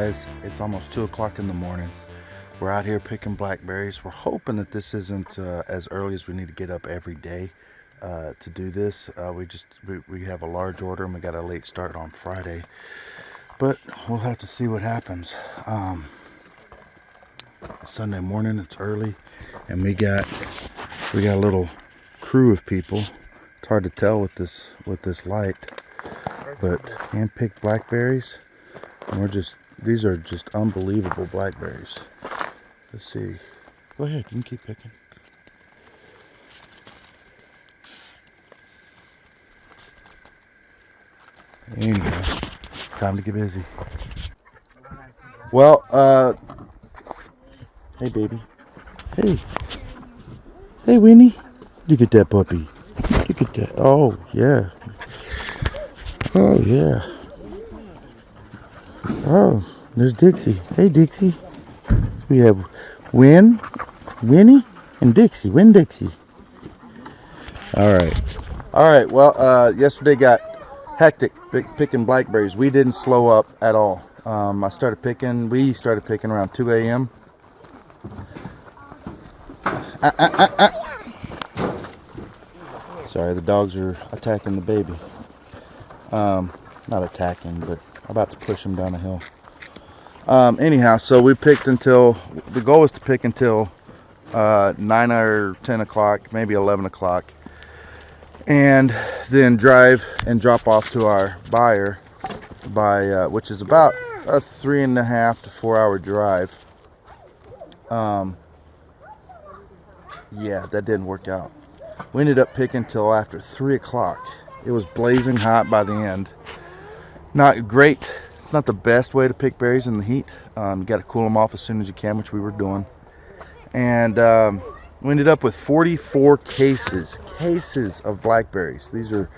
guys. It's almost 2 o'clock in the morning. We're out here picking blackberries. We're hoping that this isn't as early as we need to get up every day to do this. We have a large order and we got a late start on Friday, but we'll have to see what happens. Sunday morning, it's early, and we got a little crew of people. It's hard to tell with this light, but hand-picked blackberries, and these are just unbelievable blackberries. Let's see. Go ahead, you can keep picking. Anyway, time to get busy. Well, hey baby. Hey Winnie. Look at that puppy. Look at that. Oh yeah. Oh yeah. Oh, there's Dixie. Hey Dixie. We have Winnie, and Dixie. Dixie. All right. Well, yesterday got hectic picking blackberries. We didn't slow up at all. We started picking around 2 a.m. Sorry, the dogs are attacking the baby. Not attacking, but about to push him down a hill. Anyhow, so we picked the goal was to pick until 9 or 10 o'clock, maybe 11 o'clock. And then drive and drop off to our buyer which is about a 3.5 to 4 hour drive. Yeah, that didn't work out. We ended up picking till after 3 o'clock. It was blazing hot by the end. Not great. Not the best way to pick berries in the heat. You got to cool them off as soon as you can, which we were doing. And we ended up with 44 cases of blackberries. These are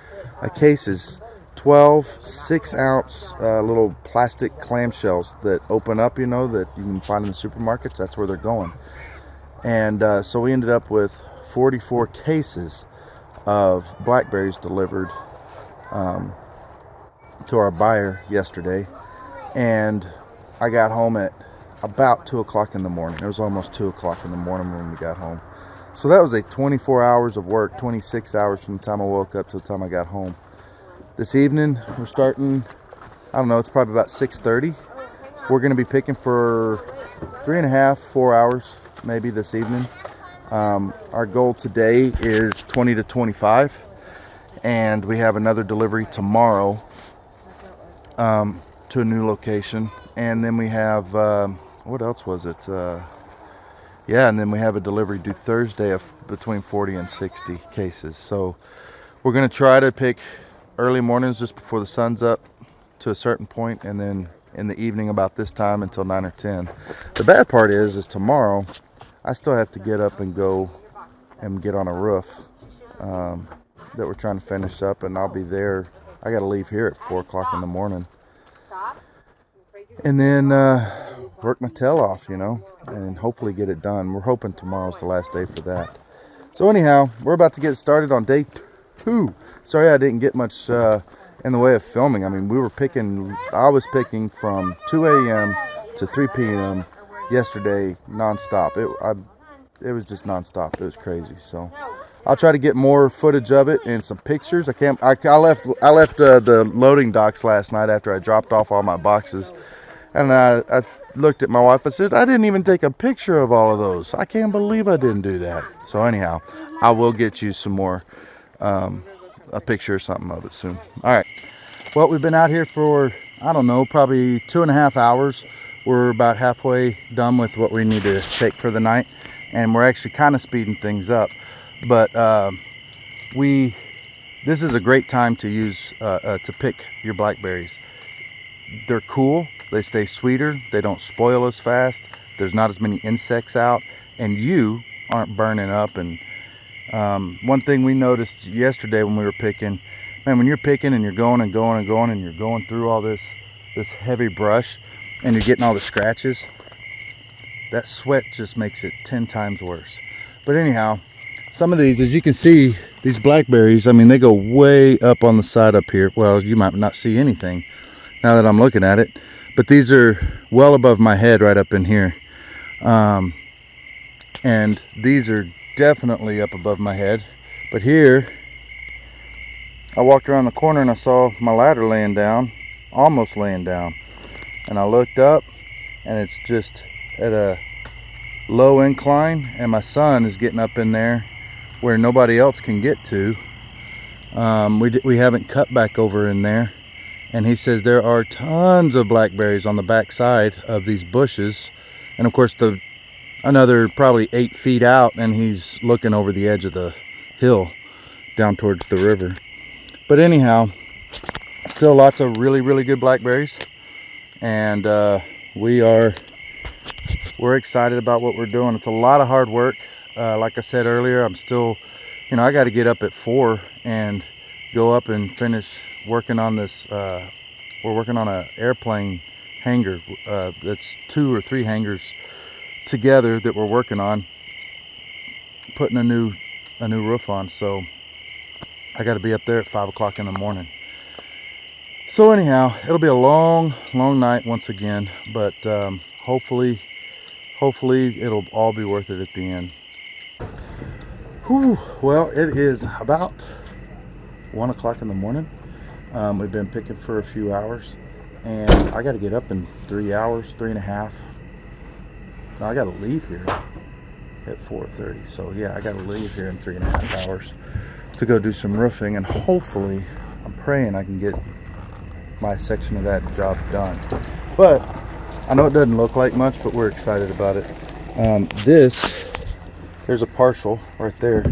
cases, 12 6-ounce little plastic clamshells that open up, that you can find in the supermarkets. That's where they're going. And so we ended up with 44 cases of blackberries delivered to our buyer yesterday. And I got home at about 2 o'clock in the morning. It was almost 2 o'clock in the morning when we got home. So that was a 24 hours of work, 26 hours from the time I woke up to the time I got home. This evening, we're starting, I don't know, it's probably about 6:30. We're going to be picking for 3.5, 4 hours maybe this evening. Our goal today is 20 to 25. And we have another delivery tomorrow to a new location. And then we have, what else was it? And then we have a delivery due Thursday of between 40 and 60 cases. So we're going to try to pick early mornings just before the sun's up to a certain point, and then in the evening about this time until 9 or 10. The bad part is tomorrow I still have to get up and go and get on a roof that we're trying to finish up, and I'll be there. I got to leave here at 4 o'clock in the morning. And then work my tail off, and hopefully get it done. We're hoping tomorrow's the last day for that. So anyhow, we're about to get started on day 2. Sorry I didn't get much in the way of filming. I mean, I was picking from 2 a.m. to 3 p.m. yesterday nonstop. It was just nonstop. It was crazy. So I'll try to get more footage of it and some pictures. I left the loading docks last night after I dropped off all my boxes. And I looked at my wife. I said, I didn't even take a picture of all of those. I can't believe I didn't do that. So anyhow, I will get you some more, a picture or something of it soon. All right. Well, we've been out here for, I don't know, probably 2.5 hours. We're about halfway done with what we need to take for the night. And we're actually kind of speeding things up. But this is a great time to use, to pick your blackberries. They're cool. They stay sweeter. They don't spoil as fast. There's not as many insects out, and you aren't burning up. And one thing we noticed yesterday when we were picking, man, when you're picking and you're going and going and going and you're going through all this heavy brush and you're getting all the scratches, that sweat just makes it 10 times worse. But anyhow, some of these, as you can see, these blackberries, I mean, they go way up on the side up here. Well, you might not see anything now that I'm looking at it, but these are well above my head right up in here. And these are definitely up above my head. But here, I walked around the corner and I saw my ladder laying down, almost laying down. And I looked up and it's just at a low incline, and my son is getting up in there where nobody else can get to. We haven't cut back over in there, and he says there are tons of blackberries on the back side of these bushes. And of course another probably 8 feet out, and he's looking over the edge of the hill down towards the river. But anyhow, still lots of really good blackberries, and we're excited about what we're doing. It's a lot of hard work. Like I said earlier, I'm still, I got to get up at 4 and go up and finish working on this. We're working on an airplane hangar. That's 2 or 3 hangars together that we're working on, putting a new roof on. So I got to be up there at 5 o'clock in the morning. So anyhow, it'll be a long night once again, but hopefully it'll all be worth it at the end. Whew, well, it is about 1 o'clock in the morning. We've been picking for a few hours, and I got to get up in 3 hours, 3.5. Now I got to leave here at 4:30. So yeah, I got to leave here in 3.5 hours to go do some roofing, and hopefully, I'm praying I can get my section of that job done. But I know it doesn't look like much, but we're excited about it. There's a partial right there.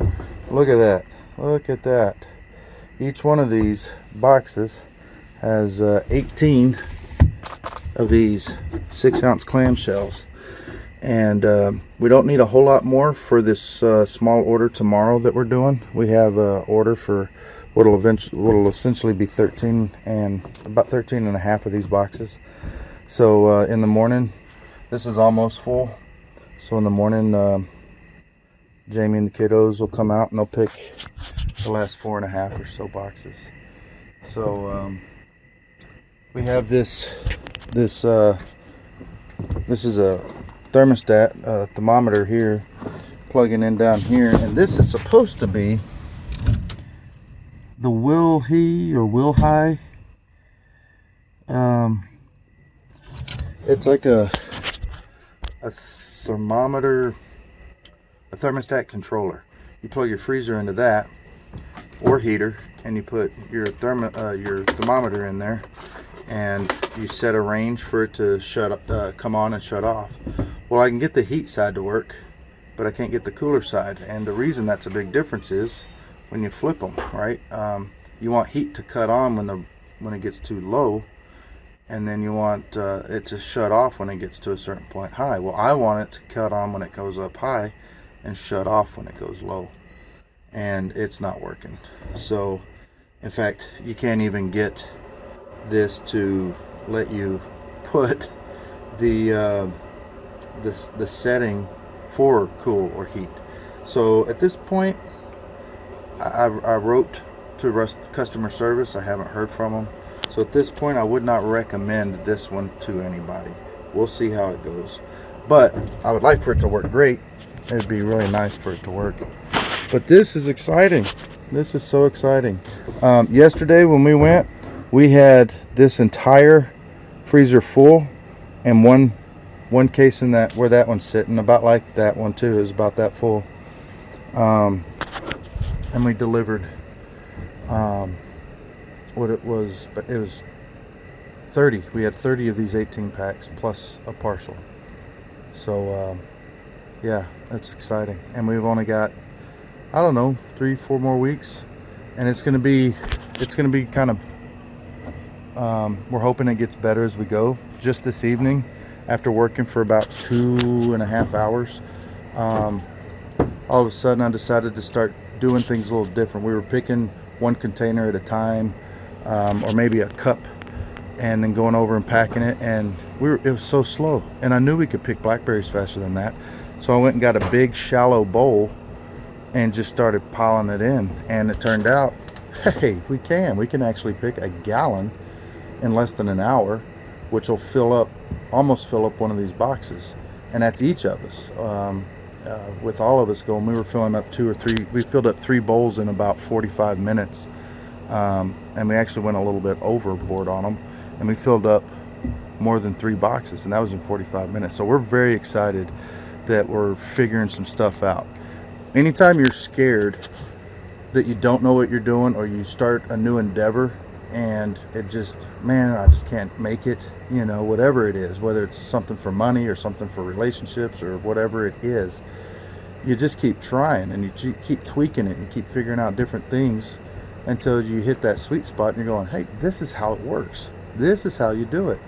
Look at that. Look at that. Each one of these boxes has 18 of these 6-ounce clamshells. And we don't need a whole lot more for this small order tomorrow that we're doing. We have an order for what'll essentially be 13 and about 13 and a half of these boxes. So in the morning, this is almost full. So in the morning, Jamie and the kiddos will come out and they'll pick the last 4.5 or so boxes. So we have this is a thermostat thermometer here, plugging in down here, and this is supposed to be the Will High. It's like a thermometer, a thermostat controller. You plug your freezer into that, or heater, and you put your thermometer in there, and you set a range for it to come on and shut off. Well, I can get the heat side to work, but I can't get the cooler side. And the reason that's a big difference is when you flip them, right? You want heat to cut on when it gets too low, and then you want it to shut off when it gets to a certain point high. Well, I want it to cut on when it goes up high and shut off when it goes low, and it's not working. So in fact, you can't even get this to let you put the setting for cool or heat. So at this point, I wrote to customer service. I haven't heard from them. So at this point, I would not recommend this one to anybody. We'll see how it goes. But I would like for it to work great. It'd be really nice for it to work. But this is exciting. This is so exciting. Yesterday when we went, we had this entire freezer full, and one case in that where that one's sitting, about like that one too, is about that full. And we delivered what it was 30. We had 30 of these 18 packs plus a partial. So yeah, that's exciting. And we've only got, I don't know, 3-4 more weeks, and it's gonna be kind of we're hoping it gets better as we go. Just this evening, after working for about 2.5 hours, all of a sudden I decided to start doing things a little different. We were picking one container at a time, or maybe a cup, and then going over and packing it, and it was so slow, and I knew we could pick blackberries faster than that. So I went and got a big shallow bowl and just started piling it in, and it turned out, hey, we can actually pick a gallon in less than an hour which will fill up, almost fill up one of these boxes. And that's each of us. With all of us going, we were filling up we filled up 3 bowls in about 45 minutes. And we actually went a little bit overboard on them, and we filled up more than 3 boxes, and that was in 45 minutes. So we're very excited that we're figuring some stuff out. Anytime you're scared that you don't know what you're doing, or you start a new endeavor and it just, man, I just can't make it, you know, whatever it is, whether it's something for money or something for relationships or whatever it is, you just keep trying, and you keep tweaking it and keep figuring out different things until you hit that sweet spot and you're going, hey, this is how it works. This is how you do it.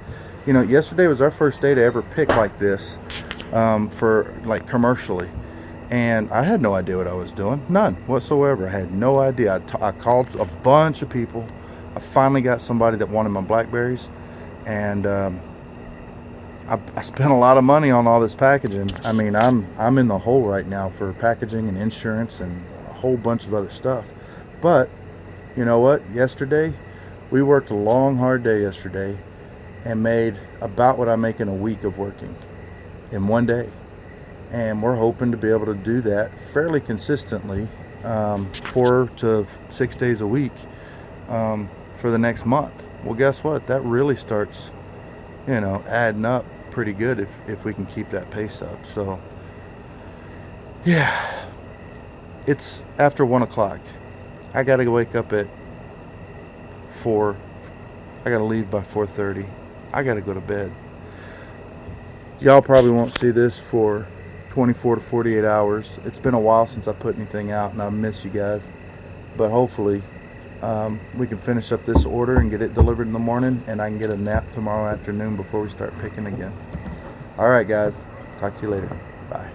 You know, yesterday was our first day to ever pick like this, for like commercially. And I had no idea what I was doing. None whatsoever. I had no idea. I called a bunch of people. I finally got somebody that wanted my Blackberries. And I spent a lot of money on all this packaging. I mean, I'm in the hole right now for packaging and insurance and a whole bunch of other stuff. But you know what? Yesterday, we worked a long, hard day yesterday and made about what I make in a week of working in one day. And we're hoping to be able to do that fairly consistently, 4 to 6 days a week, for the next month. Well, guess what? That really starts, you know, adding up pretty good if we can keep that pace up. So, yeah, it's after 1 o'clock. I got to wake up at 4. I got to leave by 4:30. I got to go to bed. Y'all probably won't see this for 24 to 48 hours. It's been a while since I put anything out, and I miss you guys. But hopefully we can finish up this order and get it delivered in the morning, and I can get a nap tomorrow afternoon before we start picking again. All right, guys. Talk to you later. Bye.